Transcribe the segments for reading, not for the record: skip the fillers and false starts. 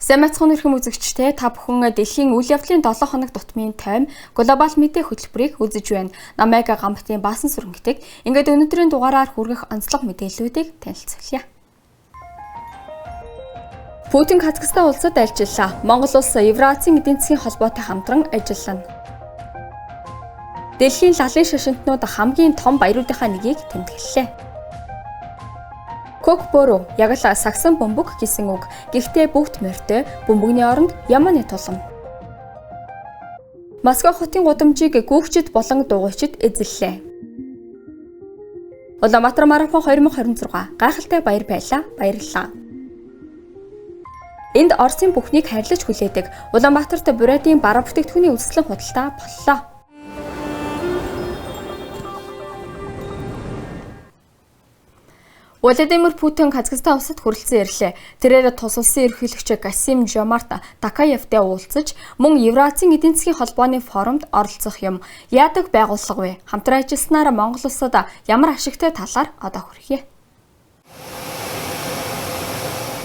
Сайн мэцхан өрхөм үзэгчтэй та бүхэн дэлхийн үйл явдлын 7 хоног тутмын тайм глобал мэдээ хөтөлбөрийг үзэж байна. Намайг Гамбатын Баасан сүрэнгэдэг. Ингээд өнөөдрийн дугаараар хүргэх онцлог мэдээллүүдийг танилцуулъя. Путин Казахстан улсад альчиллаа. Монгол улс Евразийн эдийн засгийн холбоотой хамтран ажиллана. Дэлхийн лалын шашинтнууд хамгийн том баяруудынхаа нэгийг тэмдэглэлээ. Кокборо яг л сагсан бөмбөг гэсэн үг. Гэхдээ бүгд морьтой, бөмбөгний оронд ямааны тулам. Москва хотын гудамжийг гүүгчид болон дугуйчид эзэллээ. Улаанбаатар марафон 2026 гайхалтай баяр байлаа. Баярлалаа. Энд Оросын бүхнийг харьлаж хүлээдэг Улаанбаатарт Буратийн бараа бүтээгдэхүүний үйлчлэн худалдаа боллоо. Владимир Путин Казахстан улсад хүрэлцэн ирлээ. Тэрээр тус улсын ерөнхийлөгч Касим-Жомарт Токаевтай уулзаж, мөн Евразийн эдийн засгийн холбооны форумд оролцох юм. Яадаг байгууллага вэ? Хамтран ажилласнаар Монгол улсад ямар ашигтай талаар одоо хүргье.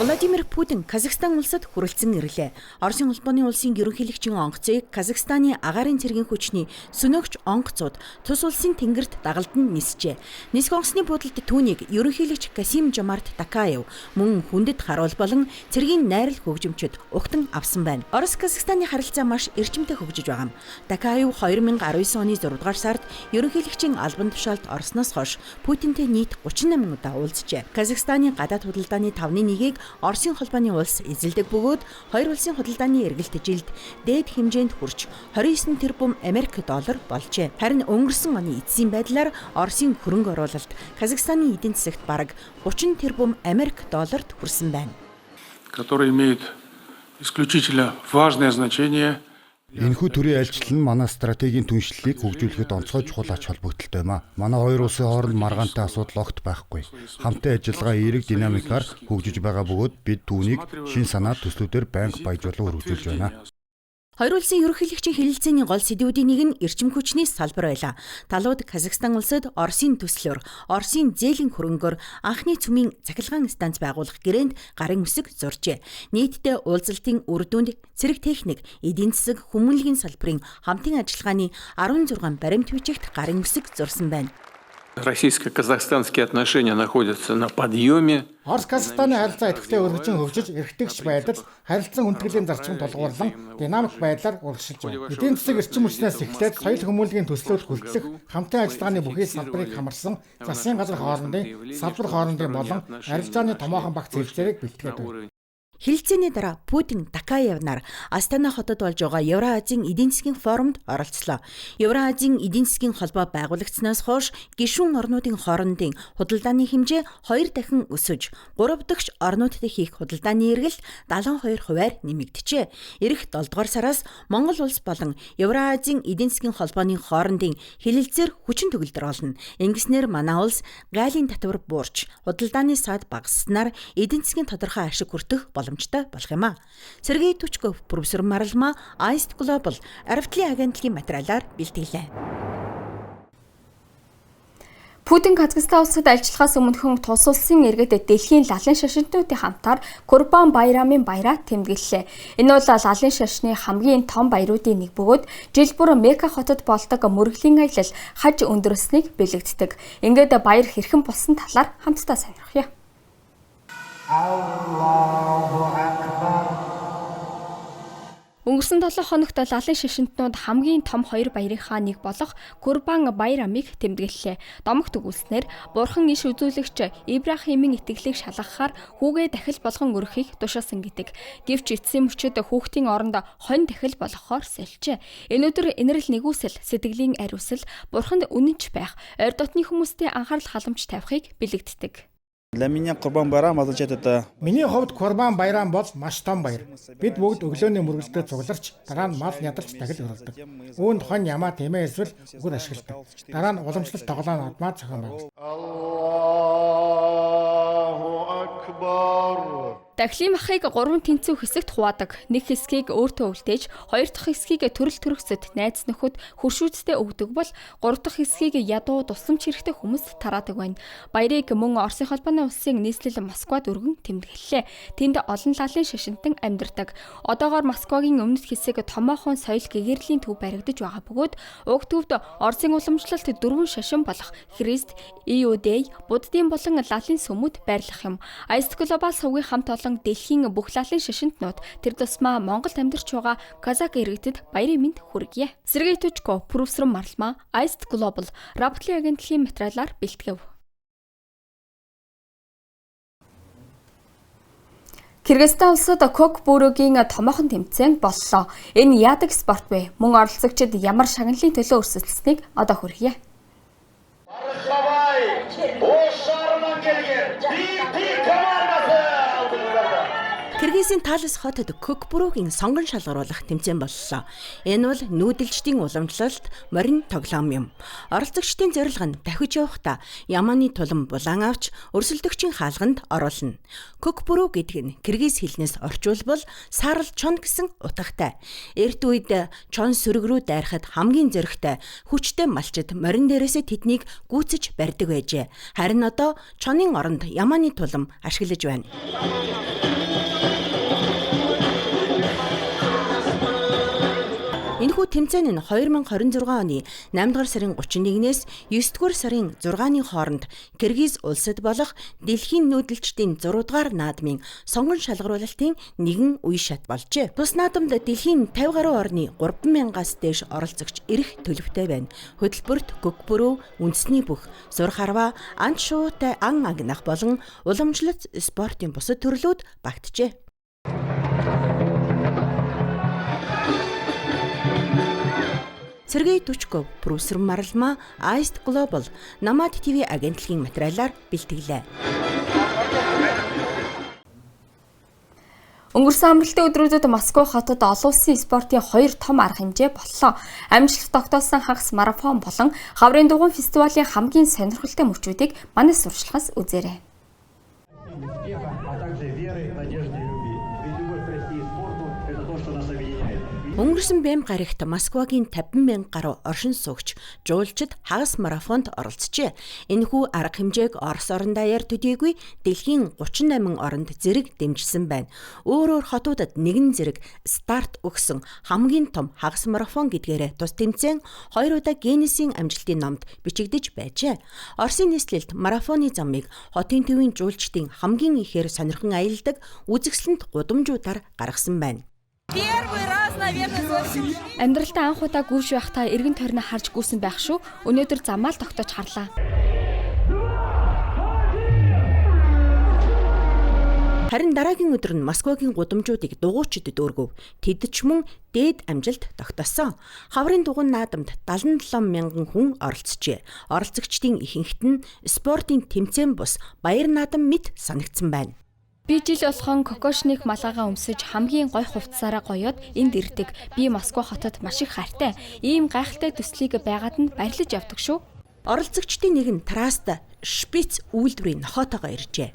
Владимир Путин Казахстан улсад хүрэлцэн ирлээ. Оросын улбаны улсын ерөнхийлөгчийн онгоцыг Казахстаны агаарын цэргийн хүчний сөнөөгч онгоцууд тус улсын тэнгэрт дагалдан нисжээ. Нисэх онгоцны буудалд түүнийг ерөнхийлөгч Касим-Жомарт Токаев мөн хүндэт харуул болон цэргийн найрал хөгжимчид угтан авсан байна. Орос Казахстаны харилцаа маш эрчимтэй хөгжиж байгаа юм. Токаев 2019 оны 6 дугаар сард ерөнхийлөгчийн албан тушаалд орсноос хойш Путинтэй нийт 38 удаа уулзжээ. Казахстаны гадаад худалдааны 5-1-ийг Оросын холбооны улс эзэлдэг бөгөөд хоёр улсын худалдааны эргэлт жилд дээд хэмжээнд хүрч 29 тэрбум Америк доллар болжээ. Харин өнгөрсөн оны эцсийн байдлаар Оросын хөрөнгө оруулалт Казахстаны эдийн засагт бараг 30 тэрбум Америк долларт хүрсэн байна. Который имеет исключительно важное значение. Энэхүү төрлийн альчлал нь манай стратегийн түншлэлийг хөгжүүлэхэд онцгой чухал ач холбогдолтой юм а. Манай хоёр улсын хооронд маргаантай асуудал огт байхгүй. Хамтын ажиллагаа эерэг динамикаар хөгжиж байгаа бөгөөд бид түүнийг шин санаа төслүүдээр байнга баяжуулан хөгжүүлж байна. Хоёр улсын ерөнхийлөгчийн хэлэлцээний гол сэдвүүдийн нэг нь эрчим хүчний салбар байлаа. Талууд Казахстан улсад Оросын төслөөр, Оросын зээлийн хөрөнгөөр анхны цөмийн цахилгаан станц байгуулах гэрээнд гарын үсэг зуржээ. Нийтдээ уулзалтын үр дүнд цэрэг техник, эдийн засаг, хүмүүнлэгийн салбарын хамтын ажиллагааны 16 баримт бичигт гарын үсэг зурсан байна. Российско-казахстанские отношения находятся на подъеме. Орос-Казахстаны харилцаа идэвхтэй өргөжин хөгжиж, эрхтэгч байдал, харилцан хүндрлийн зарчмыг тулгуурлан динамик байдлаар урагшилж байна. Эдийн засаг эрчим хүчнээс эхлээд соёл хүмүүнлэгийн төслүүд хүртэлх хамтын ажиллагааны бүхий салбарыг хамарсан засгийн газар хоорондын, салбар хоорондын болон арилжааны томоохон багц хэлцээрийг бэлтгээд байна. Хэлэлцээний дараа Путин Токаев нар Астана хотод болж байгаа Евразийн эдийн засгийн форумд оролцлоо. Евразийн эдийн засгийн холбоо байгуулагдсанаас хойш гишүүн орнуудын хоорондын худалдааны хэмжээ 2 дахин өсөж, 3 дахь орнуудтай хийх худалдааны эргэлт 72%-аар нэмэгдэжээ. Ирэх 7 дугаар сараас Монгол улс болон Евразийн эдийн засгийн холбооны хоорондын хэлэлцээр хүчин төгөлдөр болно. Ингэснээр манай улс гайлын татвар буурч, худалдааны саад багасснаар эдийн засгийн тодорхой ашиг хүртэх боломжтой болох юм а. Сергей Тучков, профессор Маралма, Iced Global, Арвтлын агентлагийн материалаар бэлтгэлээ. Путин Казахстан улсад ажиллахаас өмнөхөн тус улсын иргэд дэлхийн лалын шашинтнуудын хамтаар Курбан Байрамын баяраа тэмдэглэлээ. Энэ бол лалын шашны хамгийн том баяруудын нэг бөгөөд жил бүр Мекка хотод болдог мөргөлийн аялал хаж өндөрлсөнийг бэлэгддэг. Ингээд баяр хэрхэн болсон талаар хамтдаа сонирхъя. Өнгөрсөн 7 хоногт лалын шашинтнууд хамгийн том 2 баярынхаа нэг болох Курбан Байрамыг тэмдэглэлээ. Домогт өгүүлснээр бурхан иш үзүүлэгч Ибрахимын итгэлийг шалгахаар хүүгээ дахил болгон өргөхийг тушаасан гэдэг. Гэвч эцсийн мөчөд хүүхдийн оронд хонь дахил болгохоор сольжээ. Энэ өдөр инэрл нэгүсэл, сэтгэлийн ариусал, бурханд үнэнч байх, ойр дотны хүмүүстэй анхаарал халамж тавихыг бэлэгддэг. Миний хувьд Курбан Байрам бол маш том баяр. Бид бүгд өглөөний мөргөлдөө цугларч, дараа нь мал ядарч дахил өргөдөг. Үүнд хонь ямаа тэмээ эсвэл үгэр ашигладаг. Дараа нь уламжлалт тоглоом авмаа зохион байгуулдаг. Дахлын махыг 3 тэнцүү хэсэгт хуваадаг. Нэг хэсгийг өөртөө үлдээж, 2 дахь хэсгийг төрөл төрөсөд найз нөхөд хуршүүдтэй өгдөг бол 3 дахь хэсгийг ядуу тусламж хэрэгтэй хүмүүст тараадаг байна. Баярыг мөн Оросын холбооны улсын нийслэл Москвад өргөн тэмдэглэлээ. Тэнд олон лалын шашинтан амьдардаг. Одоогоор Москвагийн өмнөд хэсэг томоохон соёл гэгэрлийн төв баригдаж байгаа бөгөөд уг төвд Оросын уламжлалт 4 шашин болох Христ, Иудей, Буддийн болон лалын сүмүүд байрлах юм. Аист глобал сувгийн хамт олон дэлхийн бүх лалын шашинтнууд тэр тусмаа Монголд амьдарч байгаа казак иргэдэд баярын мэнд хүргье. Сергей Тучко, профессор Марлма, Аист глобал Работлын агентлагийн материалаар бэлтгэв. Кыргызстан улсад кок бүрөгийн томоохон тэмцээн боллоо. Энэ яадаг спорт вэ? Мөн оролцогчид ямар шагналын төлөө өрсөлдсөнийг одоо хүргье. Кыргызын Талас хотод кок бүрүүгийн сонгон шалгаруулах тэмцээн боллоо. Энэ бол нүүдэлчдийн уламжлалт морин тоглоом юм. Оролцогчдын зорилго нь давхиж явахдаа Ямааны тулам булан авч өрсөлдөгчийн хаалганд оруулна. Кок бүрүү гэдэг нь кыргыз хэлнээс орчуулбал саарл чон гэсэн утгатай. Эрт үед чон сүрэг рүү дайрахад хамгийн зоригтой хүчтэй малчид морин дээрээсээ тэднийг гүйцэж барьдаг байжээ. Харин одоо чонын оронд Ямааны тулам ашиглаж байна. Энэхүү тэмцээн нь 2026 оны 8-р сарын 31-ээс 9-р сарын 6-ны хооронд Кыргыз улсад болох дэлхийн нүүдэлчдийн 6-р наадмын сонгон шалгаруулалтын нэгэн үе шат болжээ. Тус наадамд дэлхийн 50 гаруй орны 3,000-аас дээш оролцогч ирэх төлөвтэй байна. Хөтөлбөрт кок бүрүү, үндэсний бүх, зур харва, ан шуутай ан агнах болон уламжлалт спортын бусад төрлүүд багтжээ. Сергей Тучко, профессор Марлма, Аист глобал Намад ТV агентлагийн материалаар бэлтгэлээ. Өнгөрсөн амралтын өдрүүдэд Москва хотод олон улсын спортын 2 том арга хэмжээ боллоо. Амжилт тогтоосон хагас марафон болон хаврын дугуйн фестивалийн хамгийн сонирхолтой мөчүүдийг манай сурчлагаас үзээрэй. Өнгөрсөн бэм гарагт Москвагийн 50,000 гаруй оршин суугч жуулчид хагас марафонд оролцжээ. Энэхүү арга хэмжээг Орос орон даяар төдийгүй дэлхийн 38 оронд зэрэг дэмжсэн байна. Өөр хотуудад нэгэн зэрэг старт өгсөн хамгийн том хагас марафон гэдгээрээ тус тэмцээн 2 удаа Гиннесийн амжилтын номд бичигдэж байжээ. Оросын нийслэлд марафоны замыг хотын төвийн жуулчдын хамгийн ихээр сонирхон аялдаг үзэсгэлэнт гудамжуудаар гаргасан байна. Амьдралдаа анх удаа гүйж байхдаа эргэн тойрноо харж гүйсэн байх шүү. Өнөөдөр замаа л тогтоож харлаа. Харин дараагийн өдөр нь Москвагийн гудамжуудыг дугуйчид дүүргэв. Тэд ч мөн дээд амжилт тогтоосон. Хаврын дугуйн наадамд 77,000 хүн оролцжээ. Оролцогчдын ихэнхт нь спортын тэмцээн бус баяр наадам мэт санагдсан байна. Би жил болгон кокошник малгайгаа өмсөж хамгийн гой хувцсаараа гоёод энд ирдэг. Би Москва хотод маш их хайртай. Ийм гайхалтай төслийг байгаад нь баярлаж явдаг шүү. Оролцогчдын нэг нь Траста шпиц үйлдвэрийн нохоотойгоо иржээ.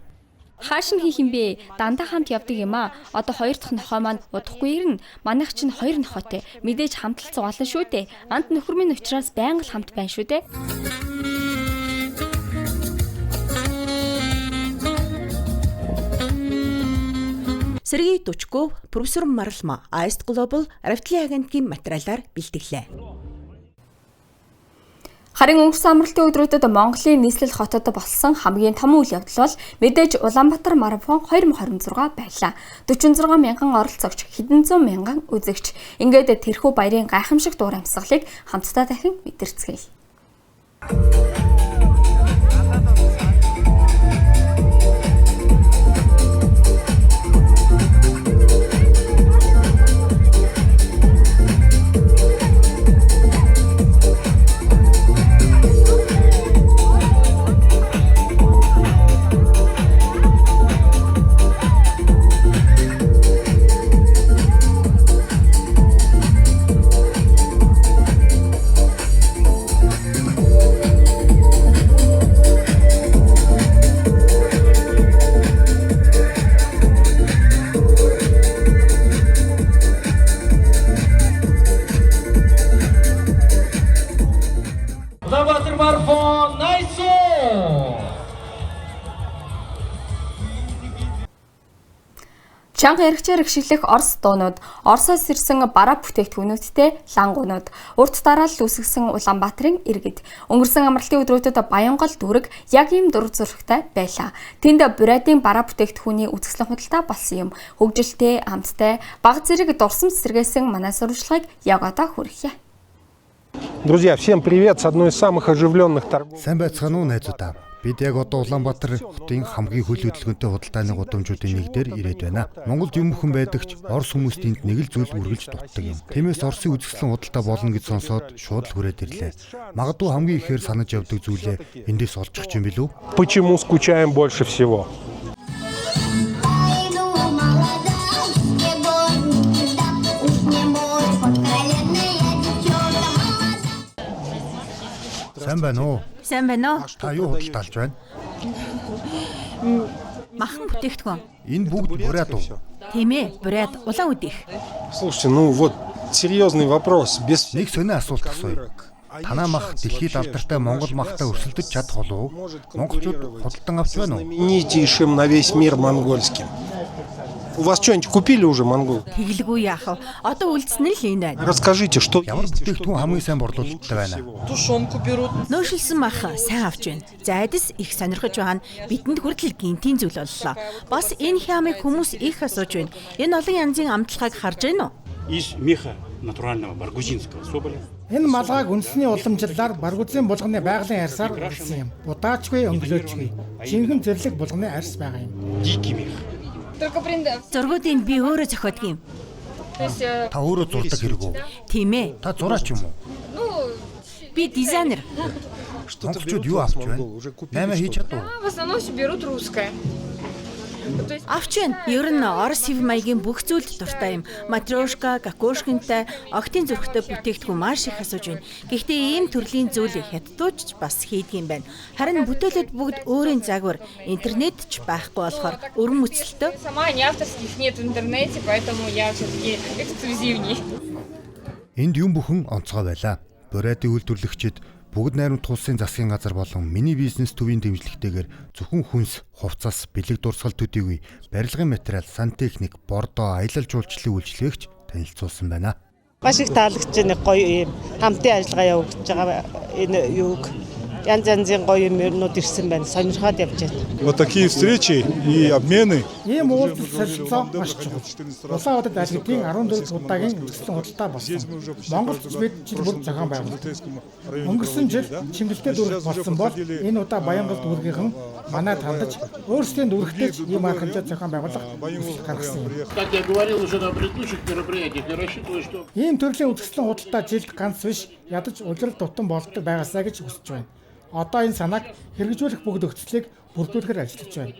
Хааш нь хийх юм бэ? Дандаа хамт явдаг юм аа. Одоо 2 дахь нохоо маань удахгүй ирнэ. Манайх чинь 2 нохоотой. Мэдээж хамталцсан олон шүү дээ. Анд нөхөр минь учраас байнга л хамт байна шүү дээ. Сергей Тучко, профессор Марлма, Аист глобал Работлын агентлагийн материалаар бэлтгэлээ. Харин өнгөрсөн амралтын өдрүүдэд Монголын нийслэл хотод болсон хамгийн том үйл явдал бол мэдээж Улаанбаатар марафон 2026 байлаа. 46 мянган оролцогч, хэдэн зуун мянган үзэгч. Ингээд тэрхүү баярын гайхамшиг дуур амьсгалыг хамтдаа дахин мэдэрцгээе. Чанга яригчаар гიშгэлэх Орос дуунууд, Оросоос ирсэн бараа бүтээгдэхүүнүүдтэй лангуунууд, урт дараалал үүсгэсэн Улаанбаатарын иргэд. Өнгөрсөн амралтын өдрүүдэд Баянгол дүүрэг яг ийм дур зурагтай байлаа. Тэнд буриадын бараа бүтээгдэхүүний үзэсгэлэн худалдаа болсон юм. Хөгжилтэй, хамттай, бага зэрэг дурсамж сэргээсэн манай сурвалжлагыг яг одоо хүргье. Друзья, всем привет с одной из самых оживленных торгов. Сайн байцгаана уу найзуудаа. Бид яг одоо Улаанбаатар хотын хамгийн хөл хөдөлгөөнтэй худалдааны гудамжуудын нэг дээр ирээд байна. Монголд юм бүхэн байдагч Орос хүмүүст энд нэг л зүйл үргэлж дутдаг юм. Тиймээс Оросын үзэсгэлэн худалдаа болно гэж сонсоод шууд л хүрээд ирлээ. Магадгүй хамгийн ихээр санаж явдаг зүйлээ эндээс олчих юм билүү? Почему скучаем больше всего? Сайн байна уу? Сайн байна уу? Та юу худалдаалж байна? Махан бүтээгдэхүүн. Энэ бүгд буриад уу? Тийм ээ, буриад улаан үдих. Слушайте, ну вот серьезный вопрос. Без Нэг сонио асуулт асууя. Танаа мах дэлхийд алдартай Монгол махтай өрсөлдөж чадах болов уу? Монголчууд худалдан авч байна уу? знаменитейшим на весь мир монгольским. У вас что-нибудь купили уже монгол? Тэглгүй яах вэ? Одоо үлдсэн л энэ байна. Расскажите, что Ямар бүтээгдэхүүн хамгийн сайн борлуулалттай байна? Нөөшилсөн мах сайн авч байна. Зайдас их сонирхож байгаа нь бидэнд хүртэл гинтийн зүйл боллоо. Бас энэ хямыг хүмүүс их асууж байна. Энэ олон янзын амтлагыг харж байна уу? Из меха натурального баргузинского соболя. Энэ малгайг үндэсний уламжлалаар баргузын булганы байгалийн арьсаар урсан юм. Будаачгүй, өнгөлөөчгүй. Жинхэнэ зэрлэг булганы арьс байгаа юм. Дикий мех. Зургуудыг би өөрөө зохиодог юм. Та өөрөө зурдаг хэрэг үү? Тийм ээ. Та зураач юм уу? Би дизайнер. Монголчууд юу авч байна? 8 хийж чадав уу? В основном все берут русское. Авч байна. Ер нь Орос хэв маягийн бүх зүйлд дуртай юм. Матрешка, гакошкинтай, октын зүрхтэй бүтээгдэхүүн маш их асууж байна. Гэхдээ ийм төрлийн зүйлийг хятадууч бас хийдэг юм байна. Харин бүтээлүүд бүгд өөрийн загвар, интернет ч байхгүй болохоор өрн мөцөлтөө. Сама не авторских нет в интернете, поэтому я все-таки эксклюзивней. Энд юм бүхэн онцгой байлаа. Буриадын үйлдвэрлэгчид бүгд найрамд тулсын засгийн газар болон мини бизнес төвийн дэмжлэгтэйгээр зөвхөн хүнс, хувцас, бэлэг дурсгал төдийгүй барилгын материал, сантехник, бордоо, аялал жуулчлалын үйлчлэгч танилцуулсан байна. Маш их таалагдж байна. Гоё юм хамтын ажиллагаа явагдаж байгаа энэ юуг янз янзын гоё юмнууд ирсэн байна. Сонирхоод явж байна. Вот такие встречи и обмены. Ийм уулзалт солилцоо маш чухал. Улаанбаатар айлгын 14 удаагийн үзэсгэлэн худалдаа болсон. Монголд бид жил бүр зохион байгуулсан. Өнгөрсөн жил Чимгэлтэй дүүрэг болсон бол энэ удаа Баянгол дүүргийнхэн манай тандаж өөрсдийн дүүрэгтэй ч ийм архимжаа зохион байгуулах хүсэл гаргасан юм. Ийм төрлийн үзэсгэлэн худалдаа жилд ганц биш ядаж улирал тутам болдог байгаасаа гэж хүсэж байна. Одоо энэ санааг хэрэгжүүлэх бүгд өгцлийг бүрдүүлэхээр ажиллаж байна.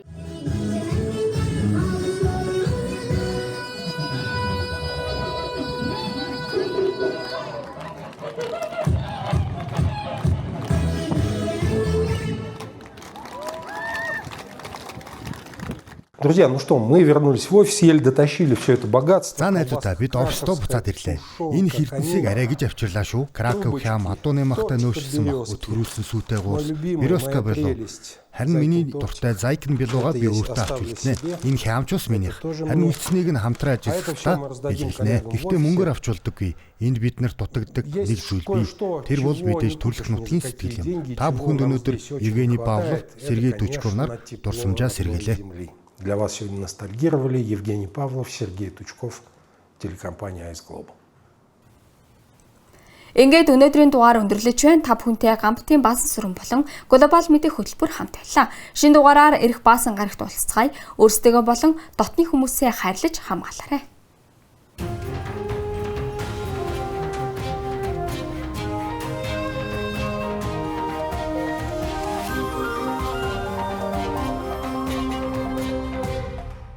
Друзья, ну что, мы вернулись в офис, еле дотащили все это богатство. За найзуудаа бид оффистоо буцаад ирлээ. Энэ хэрэгтнсийг арай гэж авчирлаа шүү. Краков хям адууны махтай нөөшсөн мах өтгөрүүлсэн сүйтэй гуус, Березка болов. Харин миний дуртай Зайкин билууга би өөртөө авч үлднэ. Энэ хямчус минийх. Харин үлдснийг нь хамтран ажиллахдаа хэлнэ. Гэхдээ мөнгөөр авч болдоггүй. Энд бид нарт дутагддаг нэг зүйл бий. Тэр бол мэдээж төрөлх нутгийн сэтгэл юм. Та бүхэнд өнөөдөр Евгений Павлов, Сергей Тучков нар дурсамжаа сэргээлээ. Для вас сегодня ностальгировали Евгений Павлов, Сергей Тучков, телекомпания Ice Global. Ингээд өнөөдрийн дугаар өндөрлөж байна. Та бүхэнтэй гамбтын баасан сүрэн болон глобал мэдээ хөтөлбөр хамт байлаа. Шинэ дугаараар ирэх баасан гарагт уулзцай. Өөрсдөө болон дотны хүмүүсээ хайрлаж хамгаалаарай.